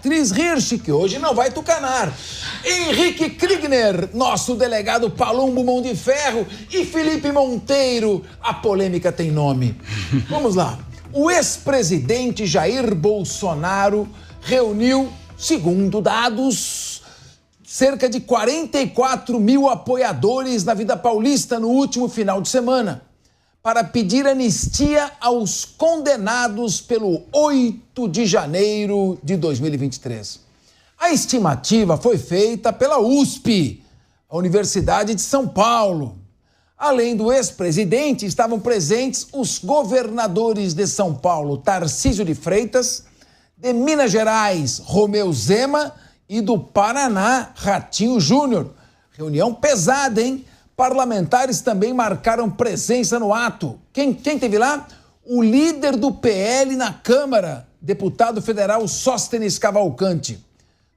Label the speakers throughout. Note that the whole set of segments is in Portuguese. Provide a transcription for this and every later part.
Speaker 1: Beatriz Hirsch, que hoje não vai tucanar, Henrique Kriegner, nosso delegado Palumbo Mão de Ferro, e Felipe Monteiro. A polêmica tem nome. Vamos lá. O ex-presidente Jair Bolsonaro reuniu, segundo dados, cerca de 44 mil apoiadores na Vida Paulista no último final de semana, para pedir anistia aos condenados pelo 8 de janeiro de 2023. A estimativa foi feita pela USP, a Universidade de São Paulo. Além do ex-presidente, estavam presentes os governadores de São Paulo, Tarcísio de Freitas, de Minas Gerais, Romeu Zema, e do Paraná, Ratinho Júnior. Reunião pesada, hein? Parlamentares também marcaram presença no ato. Quem teve lá? O líder do PL na Câmara, deputado federal Sóstenes Cavalcante.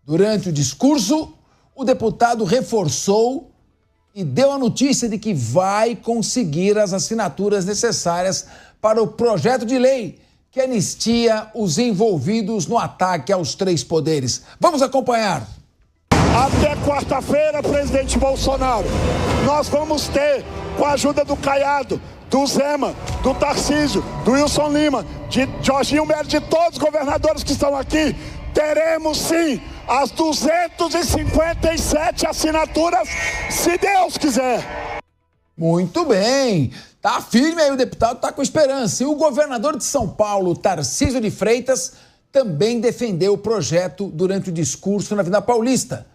Speaker 1: Durante o discurso, o deputado reforçou e deu a notícia de que vai conseguir as assinaturas necessárias para o projeto de lei que anistia os envolvidos no ataque aos três poderes. Vamos acompanhar.
Speaker 2: Até quarta-feira, presidente Bolsonaro, nós vamos ter, com a ajuda do Caiado, do Zema, do Tarcísio, do Wilson Lima, de Jorginho Melo, de todos os governadores que estão aqui, teremos sim as 257 assinaturas, se Deus quiser.
Speaker 1: Muito bem. Tá firme aí, o deputado tá com esperança. E o governador de São Paulo, Tarcísio de Freitas, também defendeu o projeto durante o discurso na Avenida Paulista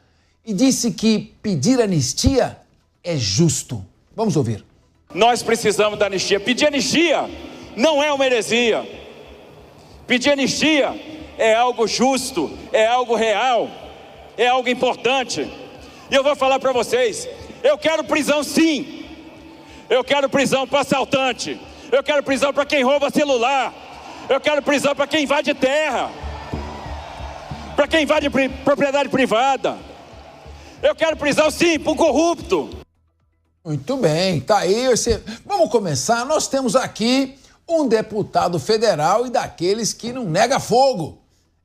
Speaker 1: e disse que pedir anistia é justo. Vamos ouvir.
Speaker 3: Nós precisamos da anistia. Pedir anistia não é uma heresia. Pedir anistia é algo justo, é algo real, é algo importante. E eu vou falar para vocês, eu quero prisão sim. Eu quero prisão para assaltante. Eu quero prisão para quem rouba celular. Eu quero prisão para quem invade terra, para quem invade propriedade privada. Eu quero prisão sim para o corrupto.
Speaker 1: Muito bem, tá aí. Vamos começar. Nós temos aqui um deputado federal e daqueles que não nega fogo.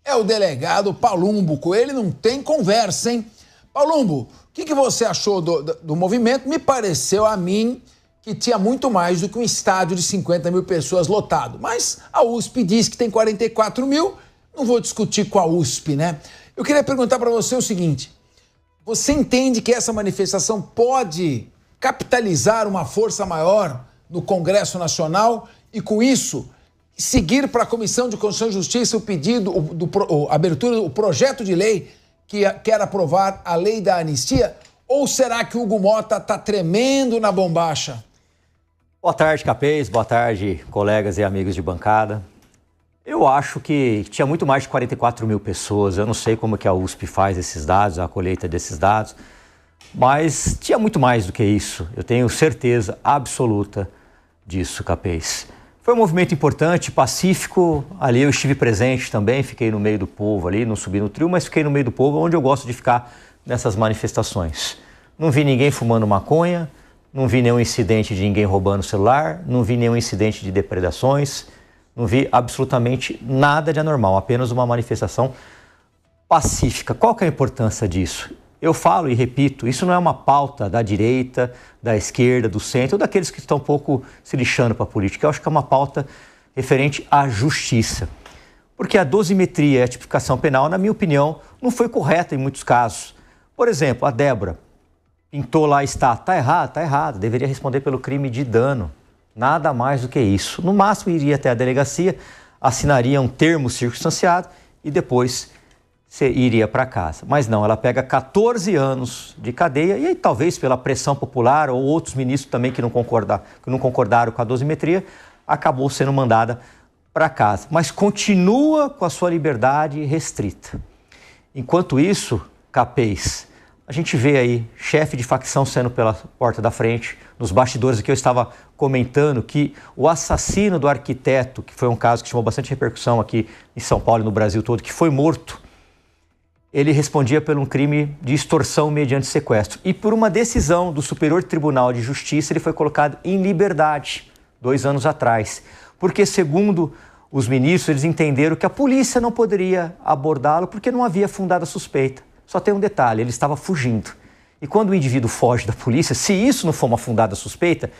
Speaker 1: É o delegado Palumbo. Com ele não tem conversa, hein? Palumbo, o que você achou do movimento? Me pareceu a mim que tinha muito mais do que um estádio de 50 mil pessoas lotado. Mas a USP diz que tem 44 mil, não vou discutir com a USP, né? Eu queria perguntar para você o seguinte, você entende que essa manifestação pode capitalizar uma força maior no Congresso Nacional e, com isso, seguir para a Comissão de Constituição e Justiça o pedido, a abertura do projeto de lei que quer aprovar a lei da anistia? Ou será que o Hugo Mota está tremendo na bombacha?
Speaker 4: Boa tarde, Capês. Boa tarde, colegas e amigos de bancada. Eu acho que tinha muito mais de 44 mil pessoas. Eu não sei como que a USP faz esses dados, a colheita desses dados, mas tinha muito mais do que isso. Eu tenho certeza absoluta disso, Capês. Foi um movimento importante, pacífico. Ali eu estive presente também, fiquei no meio do povo ali, não subi no trio, mas fiquei no meio do povo, onde eu gosto de ficar nessas manifestações. Não vi ninguém fumando maconha, não vi nenhum incidente de ninguém roubando celular, não vi nenhum incidente de depredações, não vi absolutamente nada de anormal, apenas uma manifestação pacífica. Qual que é a importância disso? Eu falo e repito, isso não é uma pauta da direita, da esquerda, do centro, ou daqueles que estão um pouco se lixando para a política. Eu acho que é uma pauta referente à justiça. Porque a dosimetria e a tipificação penal, na minha opinião, não foi correta em muitos casos. Por exemplo, a Débora pintou lá, está errado, deveria responder pelo crime de dano. Nada mais do que isso. No máximo, iria até a delegacia, assinaria um termo circunstanciado e depois iria para casa. Mas não, ela pega 14 anos de cadeia e aí, talvez pela pressão popular ou outros ministros também que não concordaram com a dosimetria, acabou sendo mandada para casa. Mas continua com a sua liberdade restrita. Enquanto isso, Capês, a gente vê aí chefe de facção saindo pela porta da frente. Nos bastidores aqui eu estava comentando que o assassino do arquiteto, que foi um caso que chamou bastante repercussão aqui em São Paulo e no Brasil todo, que foi morto, ele respondia por um crime de extorsão mediante sequestro. E por uma decisão do Superior Tribunal de Justiça, ele foi colocado em liberdade 2 anos atrás. Porque, segundo os ministros, eles entenderam que a polícia não poderia abordá-lo porque não havia fundada suspeita. Só tem um detalhe, ele estava fugindo. E quando o indivíduo foge da polícia, se isso não for uma fundada suspeita,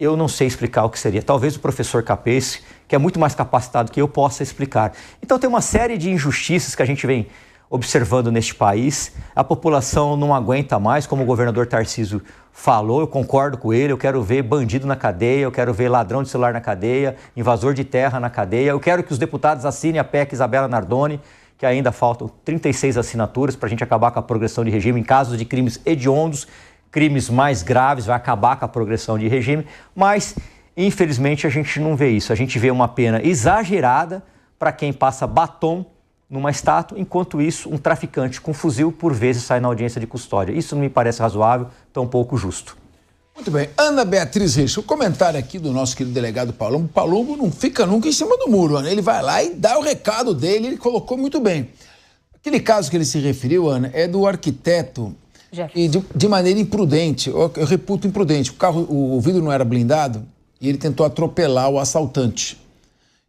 Speaker 4: eu não sei explicar o que seria. Talvez o professor Capêcio, que é muito mais capacitado que eu, possa explicar. Então tem uma série de injustiças que a gente vem observando neste país. A população não aguenta mais, como o governador Tarcísio falou, eu concordo com ele, eu quero ver bandido na cadeia, eu quero ver ladrão de celular na cadeia, invasor de terra na cadeia, eu quero que os deputados assinem a PEC Isabela Nardoni, que ainda faltam 36 assinaturas para a gente acabar com a progressão de regime em casos de crimes hediondos, crimes mais graves, vai acabar com a progressão de regime, mas infelizmente a gente não vê isso, a gente vê uma pena exagerada para quem passa batom numa estátua, enquanto isso, um traficante com fuzil, por vezes, sai na audiência de custódia. Isso não me parece razoável, tampouco justo.
Speaker 1: Muito bem. Ana Beatriz Rich, o comentário aqui do nosso querido delegado Palumbo. Palumbo não fica nunca em cima do muro, Ana. Ele vai lá e dá o recado dele, ele colocou muito bem. Aquele caso que ele se referiu, Ana, é do arquiteto, e de maneira imprudente, eu reputo imprudente. O vidro não era blindado e ele tentou atropelar o assaltante.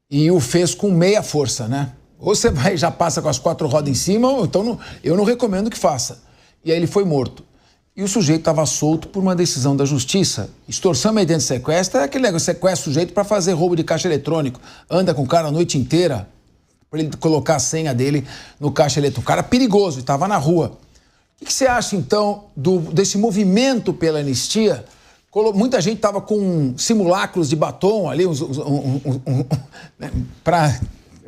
Speaker 1: E o fez com meia força, né? Ou você vai já passa com as 4 rodas em cima, ou então eu não recomendo que faça. E aí ele foi morto. E o sujeito estava solto por uma decisão da justiça. Extorsão mediante sequestro é aquele negócio, sequestra o sujeito para fazer roubo de caixa eletrônico. Anda com o cara a noite inteira para ele colocar a senha dele no caixa eletrônico. O cara perigoso, estava na rua. O que você acha, então, desse movimento pela anistia? Muita gente estava com simulacros de batom ali, para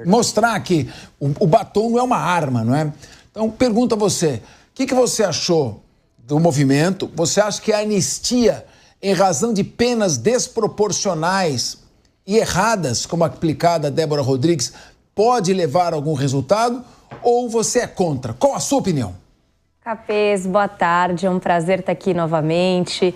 Speaker 1: mostrar que o batom não é uma arma, não é? Então, pergunto a você, o que você achou do movimento? Você acha que a anistia, em razão de penas desproporcionais e erradas, como aplicada a Débora Rodrigues, pode levar a algum resultado? Ou você é contra? Qual a sua opinião?
Speaker 5: Capês, boa tarde, é um prazer estar aqui novamente.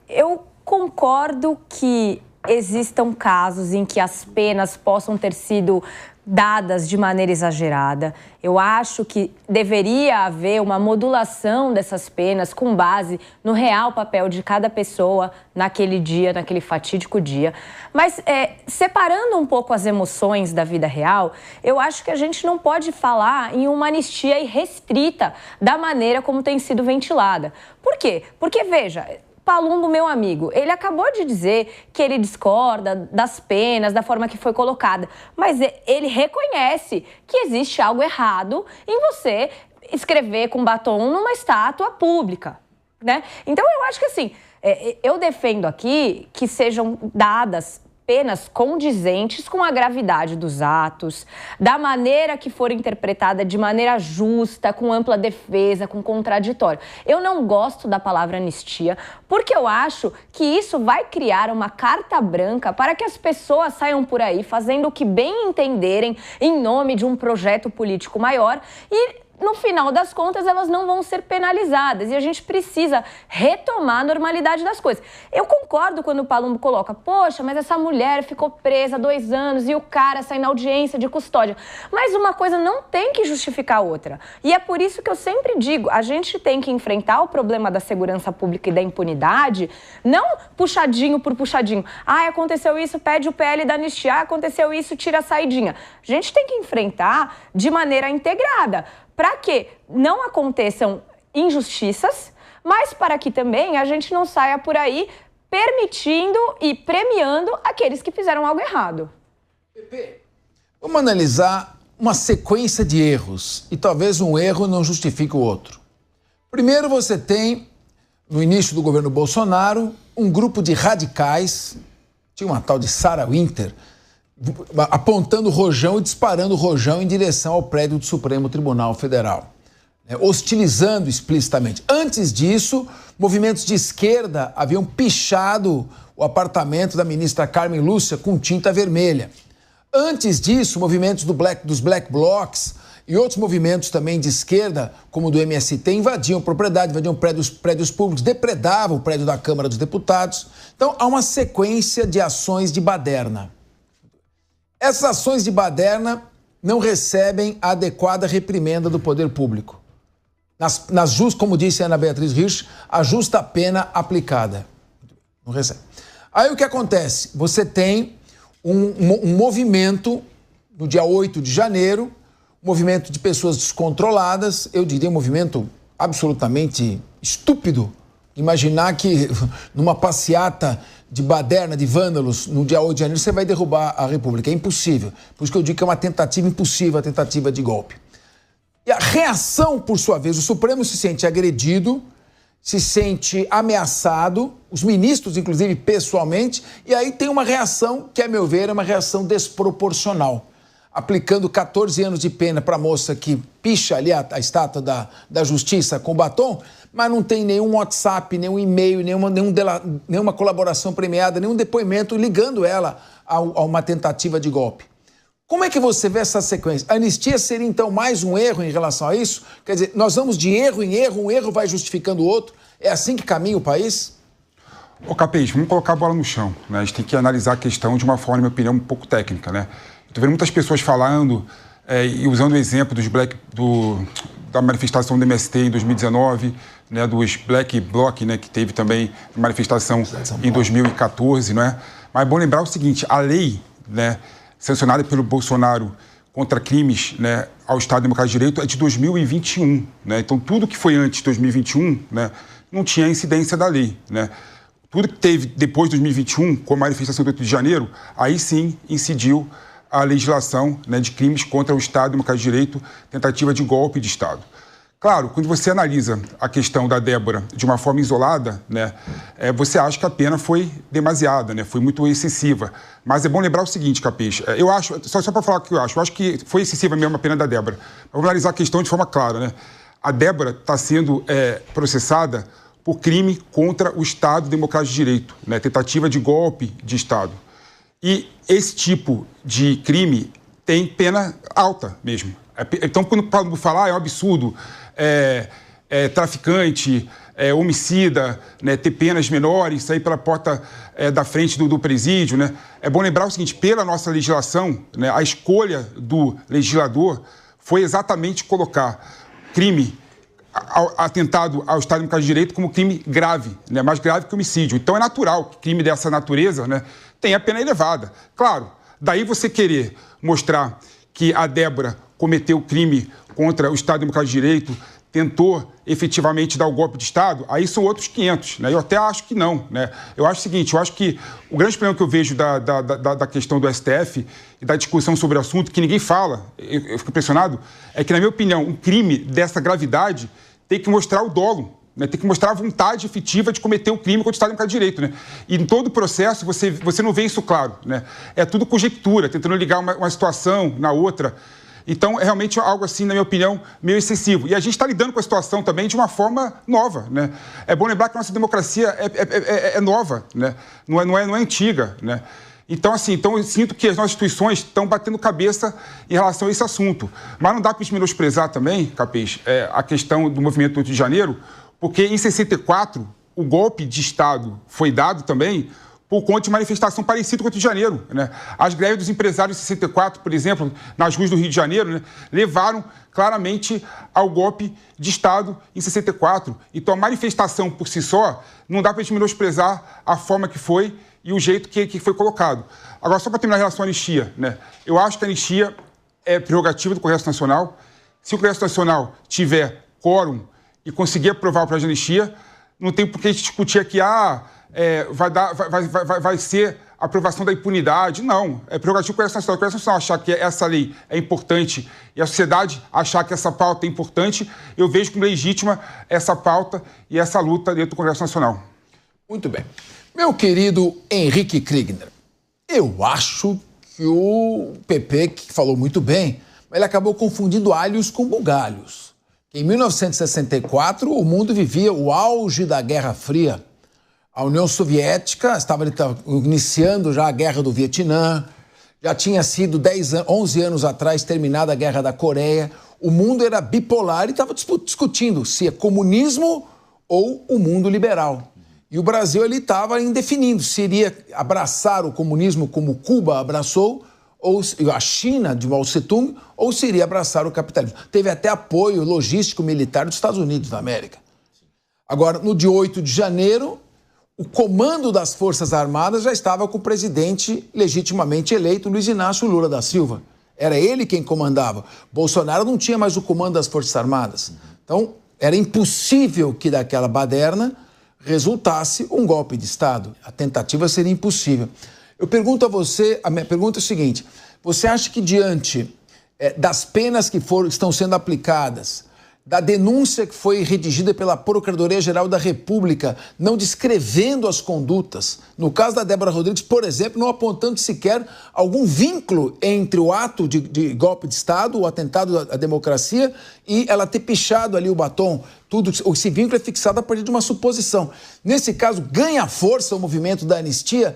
Speaker 5: Eu concordo que existam casos em que as penas possam ter sido dadas de maneira exagerada. Eu acho que deveria haver uma modulação dessas penas com base no real papel de cada pessoa naquele dia, naquele fatídico dia. Mas, separando um pouco as emoções da vida real, eu acho que a gente não pode falar em uma anistia irrestrita da maneira como tem sido ventilada. Por quê? Porque, veja, Palumbo, meu amigo, ele acabou de dizer que ele discorda das penas, da forma que foi colocada, mas ele reconhece que existe algo errado em você escrever com batom numa estátua pública, né? Então, eu acho que assim, eu defendo aqui que sejam dadas penas condizentes com a gravidade dos atos, da maneira que for interpretada de maneira justa, com ampla defesa, com contraditório. Eu não gosto da palavra anistia, porque eu acho que isso vai criar uma carta branca para que as pessoas saiam por aí fazendo o que bem entenderem em nome de um projeto político maior e, no final das contas, elas não vão ser penalizadas e a gente precisa retomar a normalidade das coisas. Eu concordo quando o Palumbo coloca, poxa, mas essa mulher ficou presa 2 anos e o cara sai na audiência de custódia. Mas uma coisa não tem que justificar a outra. E é por isso que eu sempre digo, a gente tem que enfrentar o problema da segurança pública e da impunidade, não puxadinho por puxadinho. Aconteceu isso, pede o PL da anistia, aconteceu isso, tira a saidinha. A gente tem que enfrentar de maneira integrada, para que não aconteçam injustiças, mas para que também a gente não saia por aí permitindo e premiando aqueles que fizeram algo errado.
Speaker 1: Pepe, vamos analisar uma sequência de erros, e talvez um erro não justifique o outro. Primeiro, você tem, no início do governo Bolsonaro, um grupo de radicais, tinha uma tal de Sarah Winter, apontando o rojão e disparando o rojão em direção ao prédio do Supremo Tribunal Federal, hostilizando explicitamente. Antes disso, movimentos de esquerda haviam pichado o apartamento da ministra Carmen Lúcia com tinta vermelha. Antes disso, movimentos dos Black Blocs e outros movimentos também de esquerda, como o do MST, invadiam propriedade, invadiam prédios públicos, depredavam o prédio da Câmara dos Deputados. Então, há uma sequência de ações de baderna. Essas ações de baderna não recebem a adequada reprimenda do poder público. Como disse a Ana Beatriz Rich, a justa pena aplicada. Não recebe. Aí o que acontece? Você tem um movimento, no dia 8 de janeiro, um movimento de pessoas descontroladas, eu diria um movimento absolutamente estúpido. Imaginar que numa passeata de baderna, de vândalos, no dia 8 de janeiro, você vai derrubar a República. É impossível. Por isso que eu digo que é uma tentativa impossível, a tentativa de golpe. E a reação, por sua vez, o Supremo se sente agredido, se sente ameaçado, os ministros, inclusive, pessoalmente, e aí tem uma reação que, a meu ver, é uma reação desproporcional. Aplicando 14 anos de pena para a moça que picha ali a estátua da justiça com batom, mas não tem nenhum WhatsApp, nenhum e-mail, nenhuma colaboração premiada, nenhum depoimento ligando ela a uma tentativa de golpe. Como é que você vê essa sequência? A anistia seria, então, mais um erro em relação a isso? Quer dizer, nós vamos de erro em erro, um erro vai justificando o outro? É assim que caminha o país?
Speaker 6: Ô, Capês, vamos colocar a bola no chão, né? A gente tem que analisar a questão de uma forma, na minha opinião, um pouco técnica, né? Estou vendo muitas pessoas falando e usando o exemplo da manifestação do MST em 2019, né, dos Black Bloc, né, que teve também manifestação em 2014, não é? Mas é bom lembrar o seguinte, a lei, né, sancionada pelo Bolsonaro contra crimes, né, ao Estado Democrático de Direito é de 2021, né? Então tudo que foi antes de 2021, né, não tinha incidência da lei, né? Tudo que teve depois de 2021, com a manifestação do 8 de janeiro, aí sim incidiu a legislação, né, de crimes contra o Estado Democrático de Direito, tentativa de golpe de Estado. Claro, quando você analisa a questão da Débora de uma forma isolada, né, você acha que a pena foi demasiada, né, foi muito excessiva. Mas é bom lembrar o seguinte, Capês, eu acho, só para falar o que eu acho que foi excessiva mesmo a pena da Débora. Vamos analisar a questão de forma clara, né? A Débora está sendo processada por crime contra o Estado Democrático de Direito, né, tentativa de golpe de Estado. E esse tipo de crime tem pena alta mesmo. Então, quando falar é um absurdo, traficante, homicida, né, ter penas menores, sair pela porta da frente do presídio, né? É bom lembrar o seguinte, pela nossa legislação, né, a escolha do legislador foi exatamente colocar crime atentado ao Estado Democrático de Direito como crime grave, né, mais grave que homicídio. Então é natural que crime dessa natureza, né, tenha pena elevada. Claro, daí você querer mostrar que a Débora cometeu crime contra o Estado Democrático de Direito, tentou efetivamente dar o golpe de Estado, aí são outros 500, né? Eu até acho que não, né? Eu acho o seguinte, eu acho que o grande problema que eu vejo da questão do STF e da discussão sobre o assunto, que ninguém fala, eu fico impressionado, é que, na minha opinião, um crime dessa gravidade tem que mostrar o dolo, né? Tem que mostrar a vontade efetiva de cometer o crime contra o Estado Democrático de Direito, né? E em todo o processo você não vê isso claro, né? É tudo conjectura, tentando ligar uma situação na outra. Então, é realmente algo assim, na minha opinião, meio excessivo. E a gente está lidando com a situação também de uma forma nova, né? É bom lembrar que a nossa democracia é nova, né? Não é antiga, né? Então, assim, eu sinto que as nossas instituições estão batendo cabeça em relação a esse assunto. Mas não dá para menosprezar também, Capês, a questão do movimento do 8 de janeiro, porque em 64 o golpe de Estado foi dado também por conta de manifestação parecida com o 8 de janeiro, né? As greves dos empresários em 64, por exemplo, nas ruas do Rio de Janeiro, né, levaram claramente ao golpe de Estado em 64. Então, a manifestação por si só, não dá para a gente menosprezar a forma que foi e o jeito que foi colocado. Agora, só para terminar em relação à anistia, né? Eu acho que a anistia é prerrogativa do Congresso Nacional. Se o Congresso Nacional tiver quórum e conseguir aprovar o projeto de anistia, não tem por que a gente discutir aqui, vai ser a aprovação da impunidade. Não, é prerrogativa do Congresso Nacional. O Congresso Nacional achar que essa lei é importante e a sociedade achar que essa pauta é importante, eu vejo como legítima essa pauta e essa luta dentro do Congresso Nacional.
Speaker 1: Muito bem. Meu querido Henrique Kriegner, eu acho que o PP, que falou muito bem, ele acabou confundindo alhos com bugalhos. Em 1964, o mundo vivia o auge da Guerra Fria. A União Soviética estava iniciando já a Guerra do Vietnã, já tinha sido 11 anos atrás terminada a Guerra da Coreia. O mundo era bipolar e estava discutindo se é comunismo ou o mundo liberal. E o Brasil ele estava indefinindo se iria abraçar o comunismo como Cuba abraçou, ou a China de Mao Tse-tung, ou se iria abraçar o capitalismo. Teve até apoio logístico militar dos Estados Unidos da América. Agora, no dia 8 de janeiro, o comando das Forças Armadas já estava com o presidente legitimamente eleito, Luiz Inácio Lula da Silva. Era ele quem comandava. Bolsonaro não tinha mais o comando das Forças Armadas. Então, era impossível que daquela baderna resultasse um golpe de Estado. A tentativa seria impossível. Eu pergunto a você, a minha pergunta é a seguinte: você acha que diante das penas que estão sendo aplicadas, da denúncia que foi redigida pela Procuradoria-Geral da República, não descrevendo as condutas, no caso da Débora Rodrigues, por exemplo, não apontando sequer algum vínculo entre o ato de golpe de Estado, o atentado à democracia, e ela ter pichado ali o batom, tudo, esse vínculo é fixado a partir de uma suposição. Nesse caso, ganha força o movimento da anistia,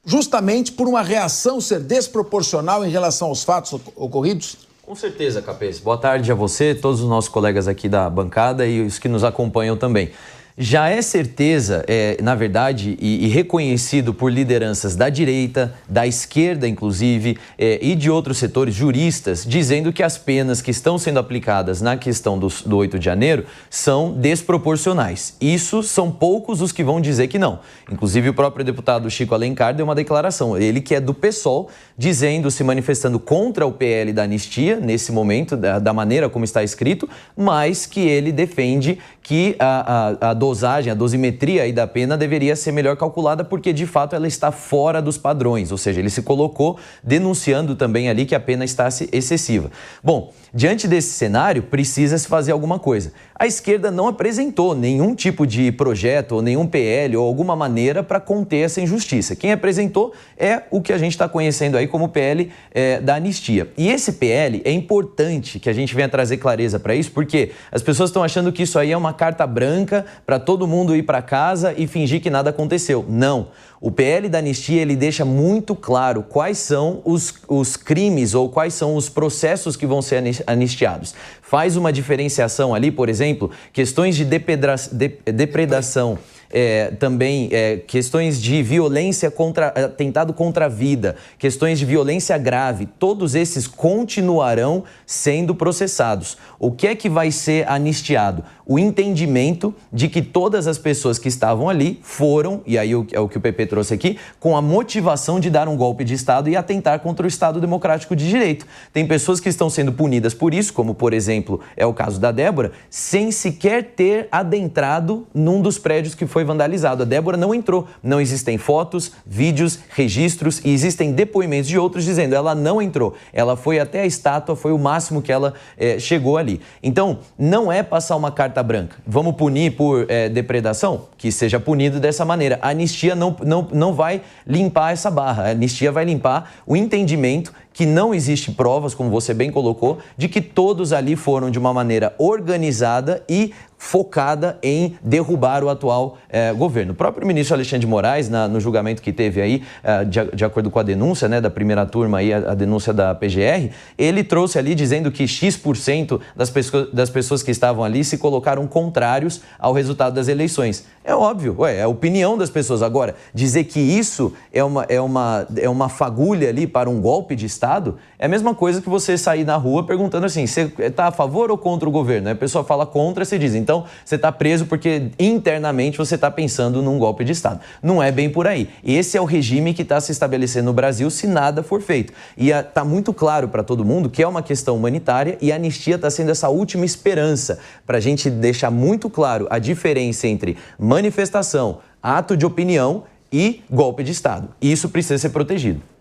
Speaker 1: justamente por uma reação ser desproporcional em relação aos fatos ocorridos?
Speaker 7: Com certeza, Capês. Boa tarde a você, todos os nossos colegas aqui da bancada e os que nos acompanham também. Já é certeza, na verdade, e reconhecido por lideranças da direita, da esquerda, inclusive, e de outros setores, juristas, dizendo que as penas que estão sendo aplicadas na questão do 8 de janeiro são desproporcionais. Isso são poucos os que vão dizer que não. Inclusive, o próprio deputado Chico Alencar deu uma declaração, ele que é do PSOL, dizendo, se manifestando contra o PL da anistia, nesse momento, da maneira como está escrito, mas que ele defende que a dosagem, a dosimetria aí da pena deveria ser melhor calculada porque, de fato, ela está fora dos padrões. Ou seja, ele se colocou denunciando também ali que a pena está excessiva. Bom, diante desse cenário, precisa se fazer alguma coisa. A esquerda não apresentou nenhum tipo de projeto ou nenhum PL ou alguma maneira para conter essa injustiça. Quem apresentou é o que a gente está conhecendo aí como PL da anistia. E esse PL é importante que a gente venha trazer clareza para isso, porque as pessoas estão achando que isso aí é uma carta branca para todo mundo ir para casa e fingir que nada aconteceu. Não. O PL da anistia, ele deixa muito claro quais são os crimes ou quais são os processos que vão ser anistiados. Faz uma diferenciação ali, por exemplo, questões de depredação, também questões de violência atentado contra a vida, questões de violência grave, todos esses continuarão sendo processados. O que é que vai ser anistiado? O entendimento de que todas as pessoas que estavam ali foram, e aí é o que o PP trouxe aqui, com a motivação de dar um golpe de Estado e atentar contra o Estado Democrático de Direito. Tem pessoas que estão sendo punidas por isso, como, por exemplo, é o caso da Débora, sem sequer ter adentrado num dos prédios que foi vandalizado. A Débora não entrou. Não existem fotos, vídeos, registros e existem depoimentos de outros dizendo ela não entrou. Ela foi até a estátua, foi o máximo que ela chegou ali. Então, não é passar uma carta branca. Vamos punir por depredação? Que seja punido dessa maneira. A anistia não vai limpar essa barra. A anistia vai limpar o entendimento que não existe provas, como você bem colocou, de que todos ali foram de uma maneira organizada e focada em derrubar o atual governo. O próprio ministro Alexandre de Moraes, no julgamento que teve aí, de acordo com a denúncia, né, da primeira turma, aí, a denúncia da PGR, ele trouxe ali dizendo que X% das pessoas que estavam ali se colocaram contrários ao resultado das eleições. É óbvio, é a opinião das pessoas. Agora, dizer que isso é uma fagulha ali para um golpe de Estado, é a mesma coisa que você sair na rua perguntando assim, você está a favor ou contra o governo? Aí a pessoa fala contra, você diz, então você está preso porque internamente você está pensando num golpe de Estado. Não é bem por aí. Esse é o regime que está se estabelecendo no Brasil se nada for feito. E está muito claro para todo mundo que é uma questão humanitária e a anistia está sendo essa última esperança para a gente deixar muito claro a diferença entre manifestação, ato de opinião e golpe de Estado. Isso precisa ser protegido.